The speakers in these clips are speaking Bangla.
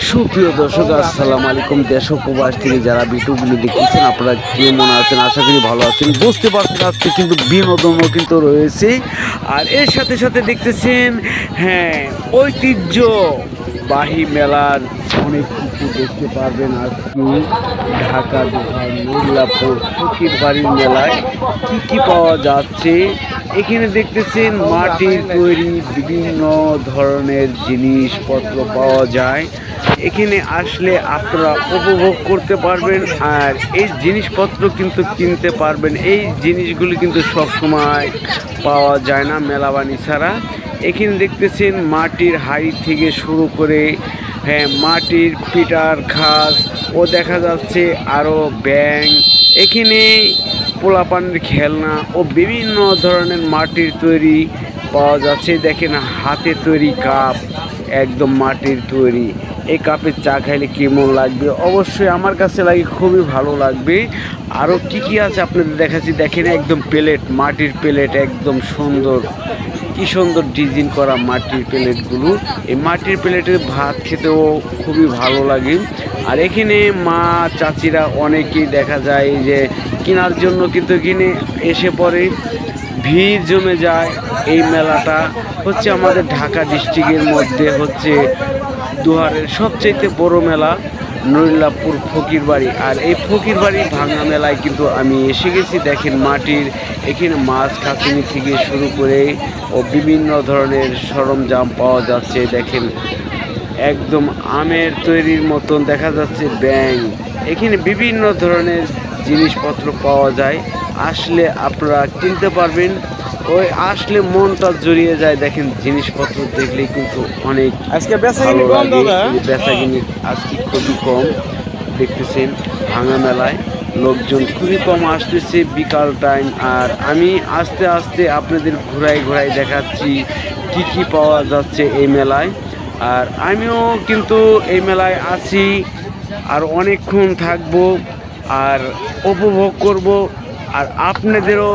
সুপ্রিয় দর্শক, আসসালামু আলাইকুম। দেশ ও প্রবাস থেকে যারা ভিডিওগুলো দেখতেছেন, আপনারা কেমন আছেন? আশা করি ভালো আছেন। বুঝতে পারছেন আজকে কিন্তু বিনোদনও কিন্তু রয়েছে। আর এর সাথে সাথে দেখতেছেন, হ্যাঁ, ঐতিহ্যবাহী মেলার অনেক কিছু দেখতে পারবেন। আজকে ঢাকা দোহার নুরুল্লাহপুর ফকির বাড়ির মেলায় কি কি পাওয়া যাচ্ছে। এখানে দেখতেছেন মাটির তৈরি বিভিন্ন ধরনের জিনিসপত্র পাওয়া যায়। এখানে আসলে আপনারা উপভোগ করতে পারবেন আর এই জিনিসপত্র কিন্তু কিনতে পারবেন। এই জিনিসগুলি কিন্তু সব সময় পাওয়া যায় না মেলাবানি ছাড়া। এখানে দেখতেছেন মাটির হাড়ি থেকে শুরু করে, হ্যাঁ, মাটির পিঠার খাস ও দেখা যাচ্ছে আরও ব্যাং। এখানে পোলাপানের খেলনা ও বিভিন্ন ধরনের মাটির তৈরি পাওয়া যাচ্ছে। দেখেন হাতে তৈরি কাপ, একদম মাটির তৈরি। এই কাপের চা খাইলে কেমন লাগবে? অবশ্যই আমার কাছে লাগে খুবই ভালো লাগবে। আরও কি কি আছে আপনাদের দেখাচ্ছি। দেখেন একদম প্লেট, মাটির প্লেট, একদম সুন্দর, কি সুন্দর ডিজাইন করা মাটির প্লেটগুলো। এই মাটির প্লেটে ভাত খেতেও খুবই ভালো লাগে। আর এখানে মা চাচিরা অনেকেই দেখা যায় যে কেনার জন্য কিন্তু কিনে এসে পরে ভিড় জমে যায়। এই মেলাটা হচ্ছে আমাদের ঢাকা ডিস্ট্রিক্টের মধ্যে হচ্ছে দুহারের সবচেয়ে বড় মেলা নুরুল্লাহপুর ফকির বাড়ি। আর এই ফকির বাড়ি ভাঙা মেলায় কিন্তু আমি এসে গেছি। দেখেন মাটির এখানে মাছ কাছিনি থেকে শুরু করে ও বিভিন্ন ধরনের সরঞ্জাম পাওয়া যাচ্ছে। দেখেন একদম আমের তৈরির মতন দেখা যাচ্ছে ব্যাং। এখানে বিভিন্ন ধরনের জিনিসপত্র পাওয়া যায়। আসলে আপনারা কিনতে পারবেন। ওই আসলে মনটা জড়িয়ে যায়। দেখেন জিনিসপত্র দেখলেই কিন্তু অনেক আজকে ভালো লাগে। বেচাকিনি আজকে খুবই কম দেখতেছেন। ভাঙা মেলায় লোকজন খুবই কম আসতেছে বিকাল টাইম। আর আমি আস্তে আস্তে আপনাদের ঘোরায় ঘোরায় দেখাচ্ছি কি কি পাওয়া যাচ্ছে এই মেলায়। আর আমিও কিন্তু এই মেলায় আছি, আর অনেকক্ষণ থাকবো আর উপভোগ করব, আর আপনাদেরও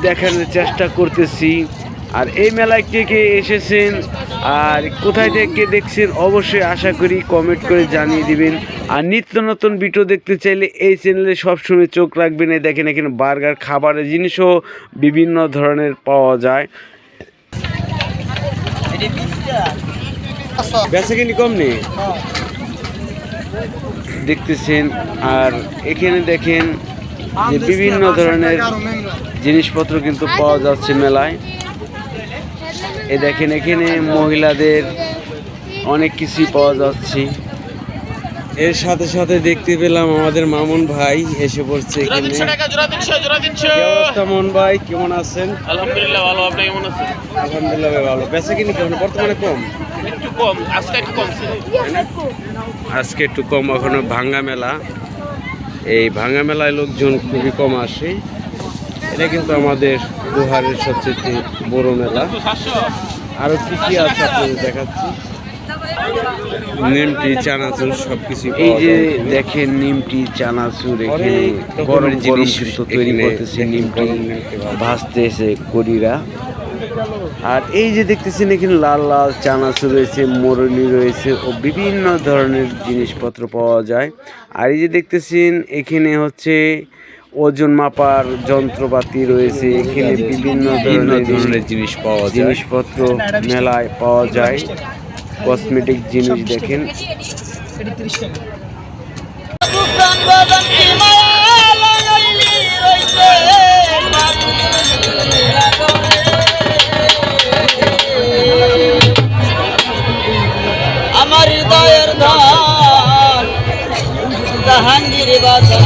দেখানোর চেষ্টা করতেছি। আর এই মেলায় কে কে এসেছেন আর কোথায় থেকে দেখছেন অবশ্যই আশা করি কমেন্ট করে জানিয়ে দিবেন। আর নিত্য নতুন ভিডিও দেখতে চাইলে এই চ্যানেলে সবসময় চোখ রাখবেন। এই দেখেন এখানে বার্গার খাবারের জিনিসও বিভিন্ন ধরনের পাওয়া যায়। বেচাকিনি কম নেই দেখতেছেন। আর এখানে দেখেন যে বিভিন্ন ধরনের জিনিসপত্র কিন্তু পাওয়া যাচ্ছে মেলায়। এ দেখেন এখানে মহিলাদের অনেক কিছুই পাওয়া যাচ্ছে। এর সাথে সাথে দেখতে পেলাম আমাদের মামুন ভাই এসে পড়ছে এখানে। মামুন ভাই কেমন আছেন? আলহামদুলিল্লাহ ভালো। আপনি কেমন আছেন? আলহামদুলিল্লাহ ভালো। বেচাকিনি কেমন বর্তমানে? কম, একটু কম। আজকে একটু কমছে। আজকে একটু কম। এখনো ভাঙ্গা মেলা, এই ভাঙ্গা মেলায় লোকজন খুবই কম আসে। এটা কিন্তু আমাদের দুহারের সবচেয়ে বড় মেলা। আরো কি কি আছে আপনাদের দেখাচ্ছি। নিমটি, চানাচুর সবকিছু। এই যে দেখেন নিমটি, চানাচুর, এখানে গরম জিনিস কিন্তু তৈরি করতেছে। নিমটি ভাজতেছে কড়িরা। আর এই যে দেখতেছেন এখানে লাল লাল চানাচুর রয়েছে, মোরনি রয়েছে ও বিভিন্ন ধরনের জিনিসপত্র পাওয়া যায়। আর এই যে দেখতেছেন এখানে হচ্ছে ওজন মাপার যন্ত্রপাতি রয়েছে। এখানে বিভিন্ন ধরনের জিনিস পাওয়া যায়, জিনিসপত্র মেলায় পাওয়া যায়। কসমেটিক জিনিস দেখেন। আমার হৃদয়ের ধান জাহাঙ্গীর বাজার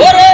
ওরে